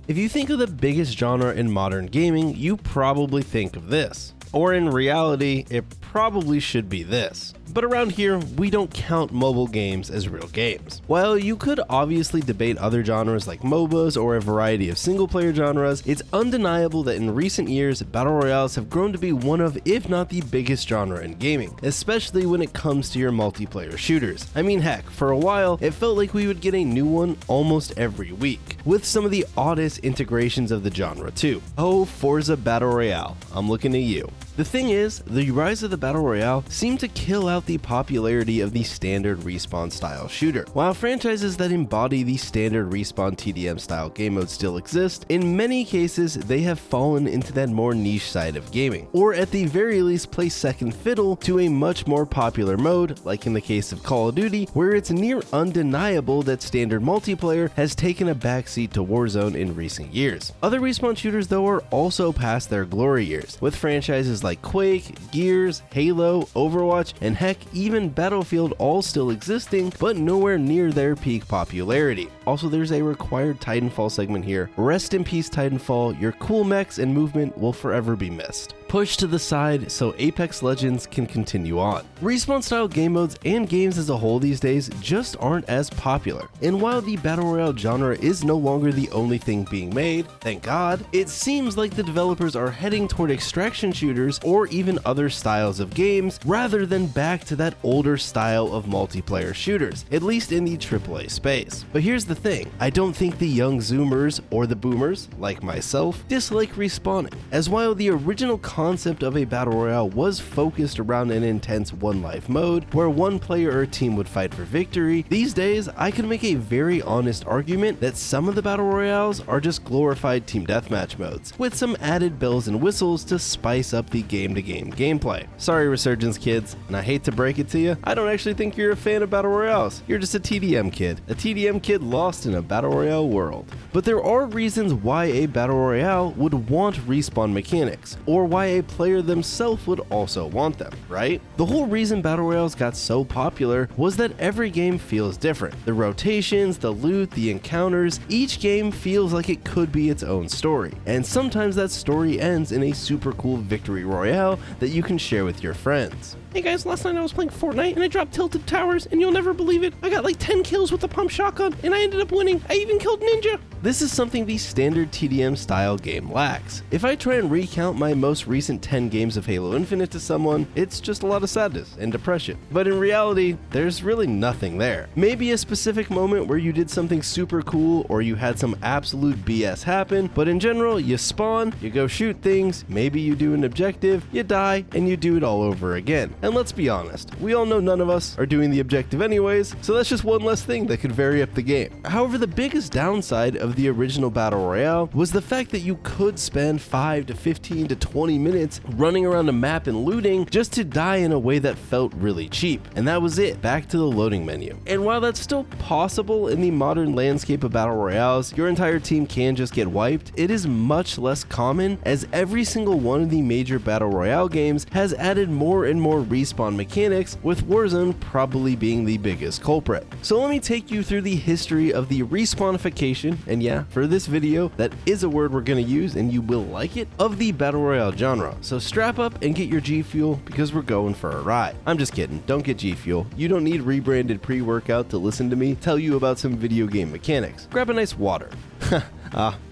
If you think of the biggest genre in modern gaming, you probably think of this. Or in reality, it probably should be this. But around here, we don't count mobile games as real games. While you could obviously debate other genres like MOBAs or a variety of single-player genres, it's undeniable that in recent years, Battle Royales have grown to be one of, if not the biggest genre in gaming, especially when it comes to your multiplayer shooters. I mean, heck, for a while, it felt like we would get a new one almost every week, with some of the oddest integrations of the genre too. Oh, Forza Battle Royale, I'm looking at you. The thing is, the rise of the Battle Royale seemed to kill out the popularity of the standard Respawn style shooter. While franchises that embody the standard Respawn TDM style game mode still exist, in many cases they have fallen into that more niche side of gaming, or at the very least play second fiddle to a much more popular mode, like in the case of Call of Duty, where it's near undeniable that standard multiplayer has taken a backseat to Warzone in recent years. Other Respawn shooters though are also past their glory years, with franchises like Quake, Gears, Halo, Overwatch, and heck, even Battlefield all still existing, but nowhere near their peak popularity. Also, there's a required Titanfall segment here. Rest in peace, Titanfall. Your cool mechs and movement will forever be missed. Pushed to the side so Apex Legends can continue on. Respawn style game modes and games as a whole these days just aren't as popular. And while the Battle Royale genre is no longer the only thing being made, thank God, it seems like the developers are heading toward extraction shooters or even other styles of games rather than back to that older style of multiplayer shooters, at least in the AAA space. But here's the thing, I don't think the young Zoomers or the Boomers, like myself, dislike respawning, as while the original concept of a Battle Royale was focused around an intense one-life mode where one player or team would fight for victory, these days I can make a very honest argument that some of the Battle Royales are just glorified team deathmatch modes, with some added bells and whistles to spice up the game-to-game gameplay. Sorry Resurgence kids, and I hate to break it to you, I don't actually think you're a fan of Battle Royales. You're just a TDM kid lost in a Battle Royale world. But there are reasons why a Battle Royale would want respawn mechanics, or why a player themselves would also want them, right? The whole reason Battle Royales got so popular was that every game feels different. The rotations, the loot, the encounters, each game feels like it could be its own story. And sometimes that story ends in a super cool victory royale that you can share with your friends. Hey guys, last night I was playing Fortnite and I dropped Tilted Towers and you'll never believe it. I got like 10 kills with the pump shotgun and I ended up winning. I even killed Ninja. This is something the standard TDM style game lacks. If I try and recount my most recent 10 games of Halo Infinite to someone, it's just a lot of sadness and depression. But in reality, there's really nothing there. Maybe a specific moment where you did something super cool or you had some absolute BS happen, but in general, you spawn, you go shoot things, maybe you do an objective, you die, and you do it all over again. And let's be honest, we all know none of us are doing the objective anyways, so that's just one less thing that could vary up the game. However, the biggest downside of the original Battle Royale was the fact that you could spend 5 to 15 to 20 minutes running around a map and looting just to die in a way that felt really cheap. And that was it, back to the loading menu. And while that's still possible in the modern landscape of Battle Royales, your entire team can just get wiped, it is much less common as every single one of the major Battle Royale games has added more and more respawn mechanics, with Warzone probably being the biggest culprit. So let me take you through the history of the respawnification, and yeah, for this video, that is a word we're going to use and you will like it, of the Battle Royale genre. So strap up and get your G Fuel because we're going for a ride. I'm just kidding, don't get G Fuel. You don't need rebranded pre-workout to listen to me tell you about some video game mechanics. Grab a nice water.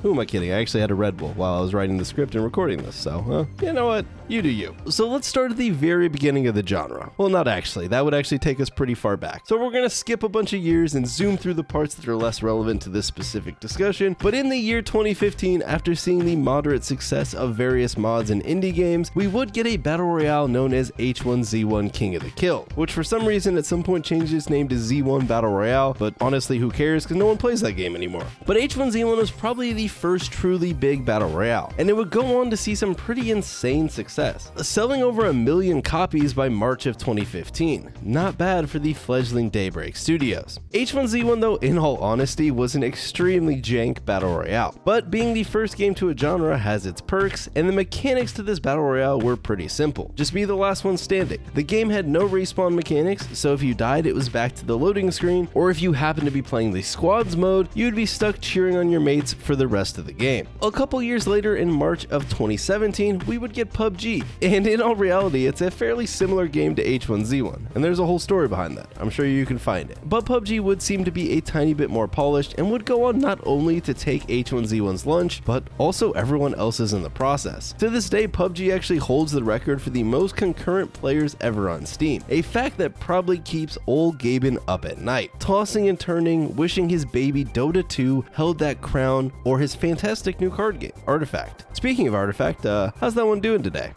Who am I kidding? I actually had a Red Bull while I was writing the script and recording this, so, you know what? You do you. So let's start at the very beginning of the genre. Well, not actually. That would actually take us pretty far back. So we're gonna skip a bunch of years and zoom through the parts that are less relevant to this specific discussion. But in the year 2015, after seeing the moderate success of various mods and indie games, we would get a battle royale known as H1Z1 King of the Kill, which for some reason at some point changed its name to Z1 Battle Royale, but honestly, who cares because no one plays that game anymore. But H1Z1 was probably the first truly big battle royale, and it would go on to see some pretty insane success success, selling over 1 million copies by March of 2015. Not bad for the fledgling Daybreak Studios. H1Z1 though, in all honesty, was an extremely jank battle royale, but being the first game to a genre has its perks, and the mechanics to this battle royale were pretty simple. Just be the last one standing. The game had no respawn mechanics, so if you died it was back to the loading screen, or if you happened to be playing the squads mode, you'd be stuck cheering on your mates for the rest of the game. A couple years later, in March of 2017, we would get PUBG, and in all reality it's a fairly similar game to H1Z1, and there's a whole story behind that. I'm sure you can find it. But PUBG would seem to be a tiny bit more polished and would go on not only to take H1Z1's lunch, but also everyone else's in the process. To this day, PUBG actually holds the record for the most concurrent players ever on Steam, a fact that probably keeps old Gaben up at night, tossing and turning, wishing his baby Dota 2 held that crown, or his fantastic new card game, Artifact. Speaking of Artifact, how's that one doing today?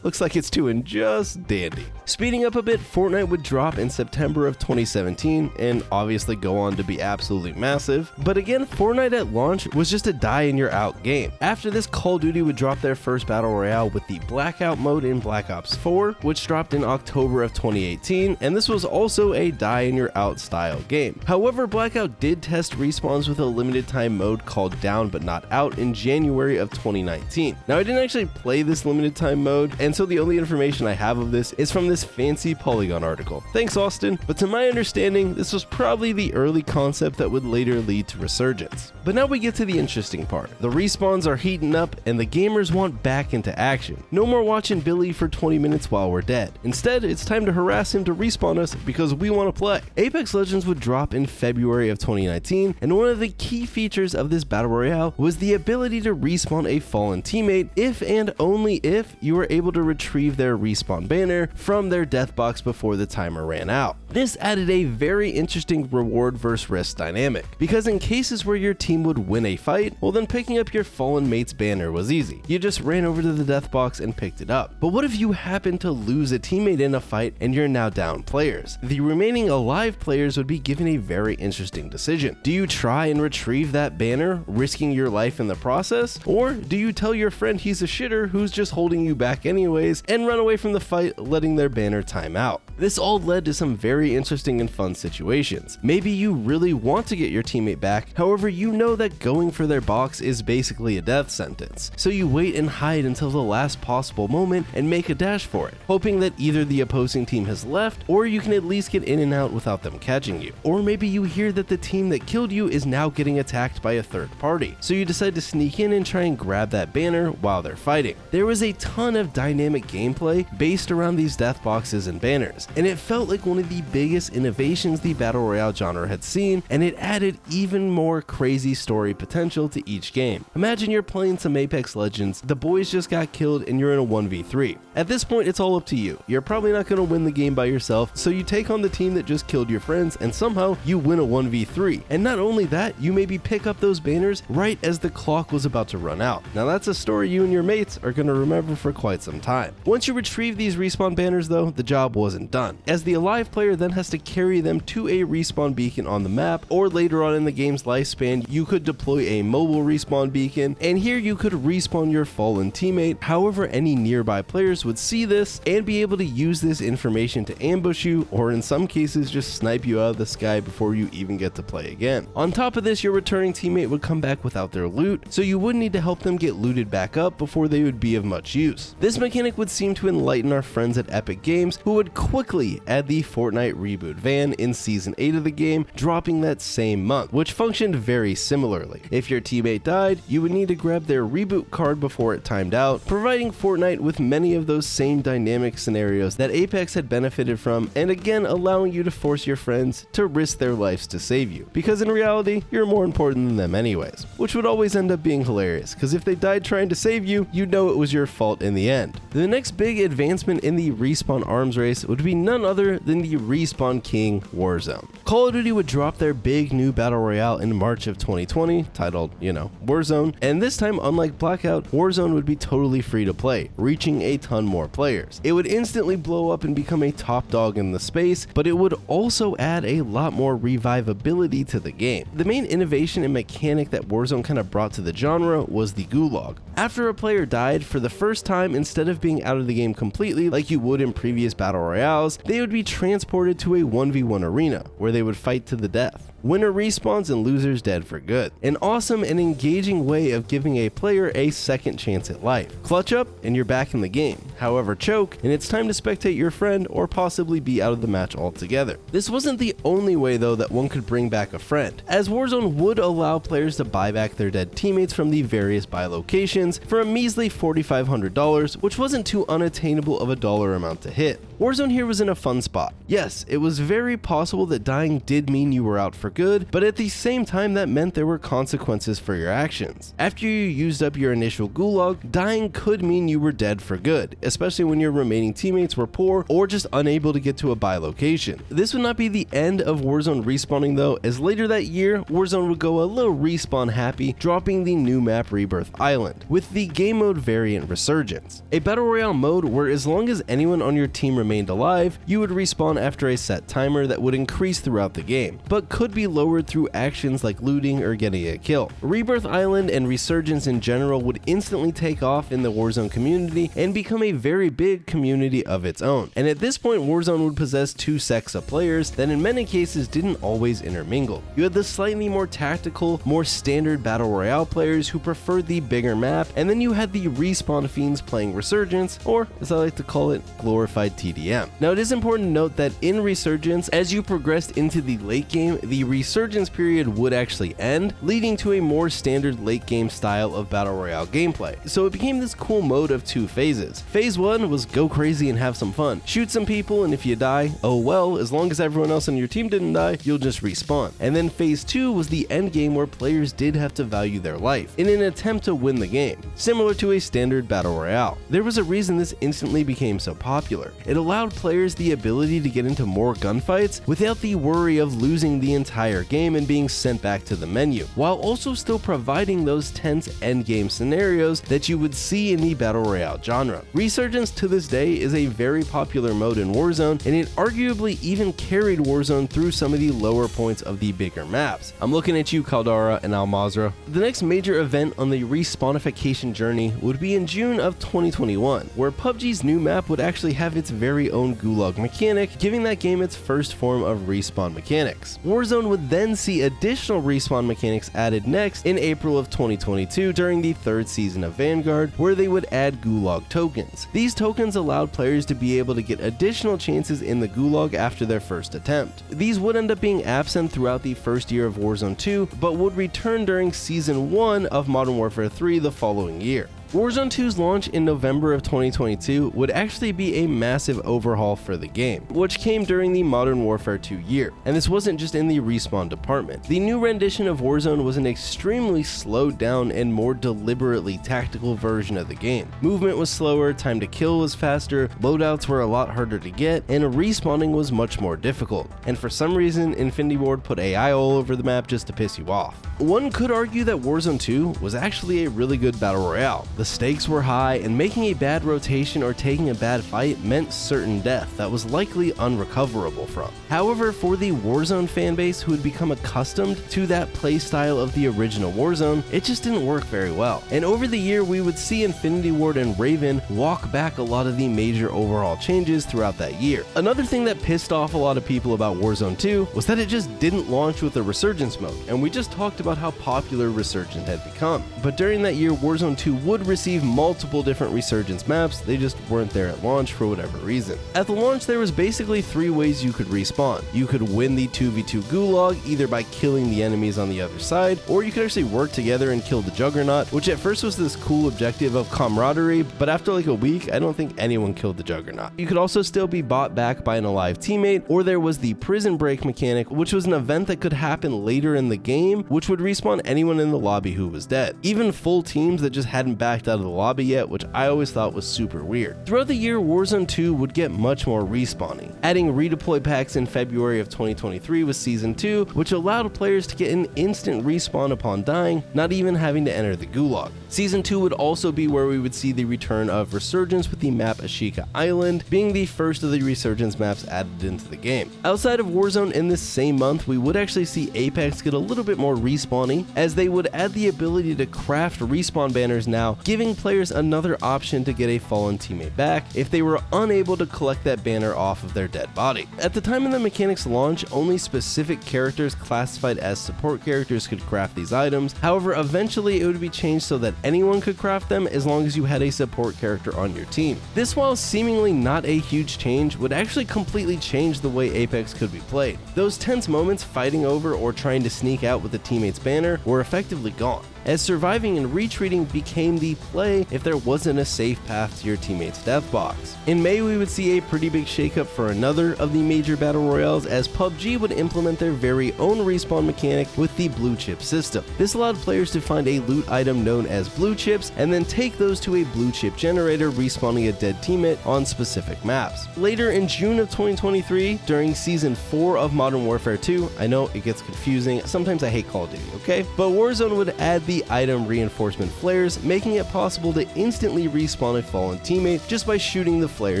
Looks like it's doing just dandy. Speeding up a bit, Fortnite would drop in September of 2017 and obviously go on to be absolutely massive. But again, Fortnite at launch was just a die and you're out game. After this, Call of Duty would drop their first battle royale with the Blackout mode in Black Ops 4, which dropped in October of 2018, and this was also a die and you're out style game. However, Blackout did test respawns with a limited time mode called Down But Not Out in January of 2019. Now, I didn't actually play this limited time mode, and so the only information I have of this is from this fancy Polygon article. Thanks, Austin. But to my understanding, this was probably the early concept that would later lead to Resurgence. But now we get to the interesting part. The respawns are heating up and the gamers want back into action. No more watching Billy for 20 minutes while we're dead. Instead, it's time to harass him to respawn us because we want to play. Apex Legends would drop in February of 2019, and one of the key features of this battle royale was the ability to respawn a fallen teammate if and only if you were able to retrieve their respawn banner from their death box before the timer ran out. This added a very interesting reward versus risk dynamic, because in cases where your team would win a fight, well then picking up your fallen mate's banner was easy. You just ran over to the death box and picked it up. But what if you happen to lose a teammate in a fight and you're now down players? The remaining alive players would be given a very interesting decision. Do you try and retrieve that banner, risking your life in the process? Or do you tell your friend he's a shitter who's just holding you back anyways and run away from the fight, letting their banner time out? This all led to some very interesting and fun situations. Maybe you really want to get your teammate back, however you know that going for their box is basically a death sentence. So you wait and hide until the last possible moment and make a dash for it, hoping that either the opposing team has left or you can at least get in and out without them catching you. Or maybe you hear that the team that killed you is now getting attacked by a third party, so you decide to sneak in and try and grab that banner while they're fighting. There was a ton of dynamic gameplay based around these death boxes and banners, and it felt like one of the biggest innovations the battle royale genre had seen, and it added even more crazy story potential to each game. Imagine you're playing some Apex Legends, the boys just got killed and you're in a 1v3. At this point, it's all up to you. You're probably not going to win the game by yourself, so you take on the team that just killed your friends and somehow you win a 1v3. And not only that, you maybe pick up those banners right as the clock was about to run out. Now that's a story you and your mates are going to remember for quite some time. Once you retrieve these respawn banners though, the job wasn't done, as the alive player then has to carry them to a respawn beacon on the map, or later on in the game's lifespan you could deploy a mobile respawn beacon, and here you could respawn your fallen teammate. However, any nearby players would see this and be able to use this information to ambush you, or in some cases just snipe you out of the sky before you even get to play again. On top of this, your returning teammate would come back without their loot, so you would need to help them get looted back up before they would be of much use. This mechanic would seem to enlighten our friends at Epic Games, who would quickly add the Fortnite reboot van in Season 8 of the game, dropping that same month, which functioned very similarly. If your teammate died, you would need to grab their reboot card before it timed out, providing Fortnite with many of those same dynamic scenarios that Apex had benefited from, and again allowing you to force your friends to risk their lives to save you, because in reality, you're more important than them anyways, which would always end up being hilarious, because if they died trying to save you, you know it was your fault in the end. The next big advancement in the respawn arms race would be be none other than the Respawn King Warzone. Call of Duty would drop their big new battle royale in March of 2020, titled, Warzone, and this time, unlike Blackout, Warzone would be totally free to play, reaching a ton more players. It would instantly blow up and become a top dog in the space, but it would also add a lot more revivability to the game. The main innovation and mechanic that Warzone kind of brought to the genre was the Gulag. After a player died, for the first time, instead of being out of the game completely like you would in previous battle royales, they would be transported to a 1v1 arena where they would fight to the death. Winner respawns and losers dead for good. An awesome and engaging way of giving a player a second chance at life. Clutch up and you're back in the game. However, choke and it's time to spectate your friend or possibly be out of the match altogether. This wasn't the only way though that one could bring back a friend, as Warzone would allow players to buy back their dead teammates from the various buy locations for a measly $4,500, which wasn't too unattainable of a dollar amount to hit. Warzone here was in a fun spot. Yes, it was very possible that dying did mean you were out for good, but at the same time that meant there were consequences for your actions. After you used up your initial Gulag, dying could mean you were dead for good, especially when your remaining teammates were poor or just unable to get to a buy location. This would not be the end of Warzone respawning though, as later that year, Warzone would go a little respawn happy, dropping the new map Rebirth Island, with the game mode variant Resurgence, a battle royale mode where as long as anyone on your team remained alive, you would respawn after a set timer that would increase throughout the game, but could be lowered through actions like looting or getting a kill. Rebirth Island and Resurgence in general would instantly take off in the Warzone community and become a very big community of its own, and at this point Warzone would possess two sects of players that in many cases didn't always intermingle. You had the slightly more tactical, more standard battle royale players who preferred the bigger map, and then you had the respawn fiends playing Resurgence, or as I like to call it, glorified TDM. Now it is important to note that in Resurgence, as you progressed into the late game, the Resurgence period would actually end, leading to a more standard late game style of battle royale gameplay. So it became this cool mode of two phases. Phase 1 was go crazy and have some fun. Shoot some people, and if you die, oh well, as long as everyone else on your team didn't die, you'll just respawn. And then Phase 2 was the end game where players did have to value their life in an attempt to win the game, similar to a standard battle royale. There was a reason this instantly became so popular. It allowed players the ability to get into more gunfights without the worry of losing the entire game and being sent back to the menu, while also still providing those tense endgame scenarios that you would see in the battle royale genre. Resurgence to this day is a very popular mode in Warzone, and it arguably even carried Warzone through some of the lower points of the bigger maps. I'm looking at you, Caldara and Al-Mazrah. The next major event on the respawnification journey would be in June of 2021, where PUBG's new map would actually have its very own Gulag mechanic, giving that game its first form of respawn mechanics. Warzone would then see additional respawn mechanics added next in April of 2022 during the third season of Vanguard, where they would add Gulag tokens. These tokens allowed players to be able to get additional chances in the Gulag after their first attempt. These would end up being absent throughout the first year of Warzone 2, but would return during Season 1 of Modern Warfare 3 the following year. Warzone 2's launch in November of 2022 would actually be a massive overhaul for the game, which came during the Modern Warfare 2 year, and this wasn't just in the respawn department. The new rendition of Warzone was an extremely slowed down and more deliberately tactical version of the game. Movement was slower, time to kill was faster, loadouts were a lot harder to get, and respawning was much more difficult. And for some reason, Infinity Ward put AI all over the map just to piss you off. One could argue that Warzone 2 was actually a really good battle royale. The stakes were high, and making a bad rotation or taking a bad fight meant certain death that was likely unrecoverable from. However, for the Warzone fanbase who had become accustomed to that playstyle of the original Warzone, it just didn't work very well. And over the year, we would see Infinity Ward and Raven walk back a lot of the major overhaul changes throughout that year. Another thing that pissed off a lot of people about Warzone 2 was that it just didn't launch with a Resurgence mode, and we just talked about how popular Resurgence had become. But during that year, Warzone 2 would receive multiple different Resurgence maps, they just weren't there at launch for whatever reason. At the launch, there was basically 3 ways you could respawn. You could win the 2v2 Gulag either by killing the enemies on the other side, or you could actually work together and kill the Juggernaut, which at first was this cool objective of camaraderie, but after like a week, I don't think anyone killed the Juggernaut. You could also still be bought back by an alive teammate, or there was the Prison Break mechanic, which was an event that could happen later in the game, which would respawn anyone in the lobby who was dead. Even full teams that just hadn't backed wiped out of the lobby yet, which I always thought was super weird. Throughout the year, Warzone 2 would get much more respawning, adding redeploy packs in February of 2023 with Season 2, which allowed players to get an instant respawn upon dying, not even having to enter the Gulag. Season 2 would also be where we would see the return of Resurgence with the map Ashika Island, being the first of the Resurgence maps added into the game. Outside of Warzone in this same month, we would actually see Apex get a little bit more respawny, as they would add the ability to craft respawn banners now, giving players another option to get a fallen teammate back if they were unable to collect that banner off of their dead body. At the time of the mechanic's launch, only specific characters classified as support characters could craft these items. However, eventually it would be changed so that anyone could craft them as long as you had a support character on your team. This, while seemingly not a huge change, would actually completely change the way Apex could be played. Those tense moments fighting over or trying to sneak out with a teammate's banner were effectively gone, as surviving and retreating became the play if there wasn't a safe path to your teammate's death box. In May, we would see a pretty big shakeup for another of the major battle royales, as PUBG would implement their very own respawn mechanic with the blue chip system. This allowed players to find a loot item known as blue chips and then take those to a blue chip generator, respawning a dead teammate on specific maps. Later in June of 2023, during Season 4 of Modern Warfare 2, I know it gets confusing, sometimes I hate Call of Duty, okay? But Warzone would add the item reinforcement flares, making it possible to instantly respawn a fallen teammate just by shooting the flare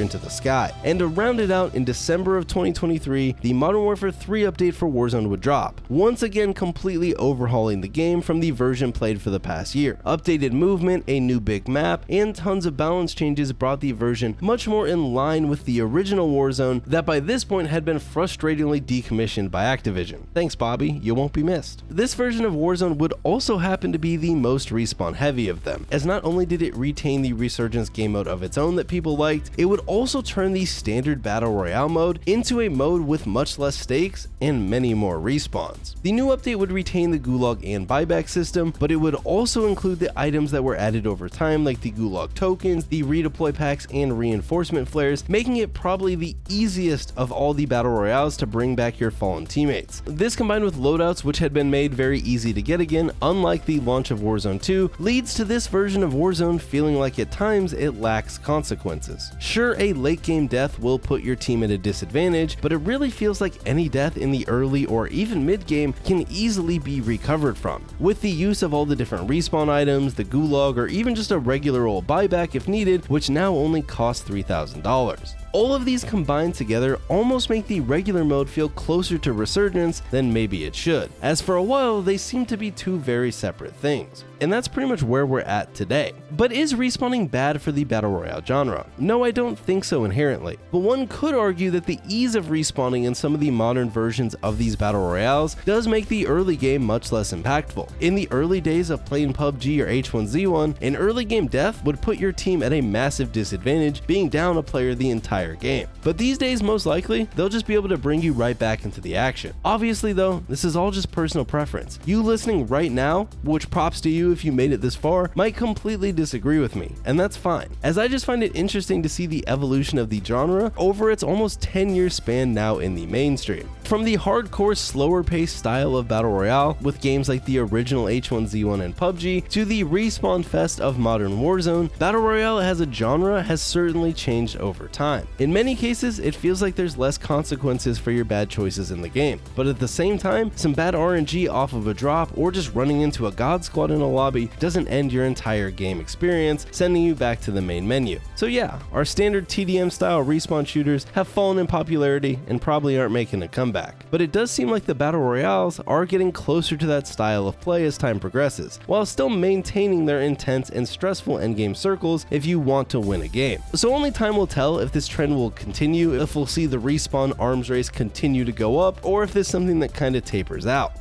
into the sky. And to round it out, in December of 2023, the Modern Warfare 3 update for Warzone would drop, once again completely overhauling the game from the version played for the past year. Updated movement, a new big map, and tons of balance changes brought the version much more in line with the original Warzone that by this point had been frustratingly decommissioned by Activision. Thanks, Bobby, you won't be missed. This version of Warzone would also happen to be the most respawn heavy of them, as not only did it retain the Resurgence game mode of its own that people liked, it would also turn the standard Battle Royale mode into a mode with much less stakes and many more respawns. The new update would retain the Gulag and buyback system, but it would also include the items that were added over time, like the Gulag tokens, the redeploy packs, and reinforcement flares, making it probably the easiest of all the Battle Royales to bring back your fallen teammates. This, combined with loadouts which had been made very easy to get again, unlike the launch of Warzone 2, leads to this version of Warzone feeling like at times it lacks consequences. Sure, a late game death will put your team at a disadvantage, but it really feels like any death in the early or even mid game can easily be recovered from, with the use of all the different respawn items, the Gulag, or even just a regular old buyback if needed, which now only costs $3,000. All of these combined together almost make the regular mode feel closer to Resurgence than maybe it should, as for a while they seem to be two very separate things. And that's pretty much where we're at today. But is respawning bad for the Battle Royale genre? No, I don't think so inherently, but one could argue that the ease of respawning in some of the modern versions of these Battle Royales does make the early game much less impactful. In the early days of playing PUBG or H1Z1, an early game death would put your team at a massive disadvantage, being down a player the entire game. But these days, most likely, they'll just be able to bring you right back into the action. Obviously though, this is all just personal preference. You listening right now, which props to you if you made it this far, might completely disagree with me, and that's fine, as I just find it interesting to see the evolution of the genre over its almost 10-year span now in the mainstream. From the hardcore, slower paced style of Battle Royale with games like the original H1Z1 and PUBG, to the respawn fest of modern Warzone, Battle Royale as a genre has certainly changed over time. In many cases, it feels like there's less consequences for your bad choices in the game, but at the same time, some bad RNG off of a drop or just running into a god squad in a lobby doesn't end your entire game experience, sending you back to the main menu. So yeah, our standard TDM style respawn shooters have fallen in popularity and probably aren't making a comeback, but it does seem like the Battle Royales are getting closer to that style of play as time progresses, while still maintaining their intense and stressful endgame circles if you want to win a game. So only time will tell if this trend will continue, if we'll see the respawn arms race continue to go up, or if there's something that kind of tapers out.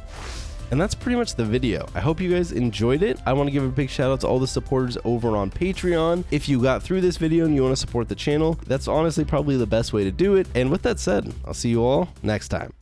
And that's pretty much the video. I hope you guys enjoyed it. I want to give a big shout out to all the supporters over on Patreon. If you got through this video and you want to support the channel, that's honestly probably the best way to do it. And with that said, I'll see you all next time.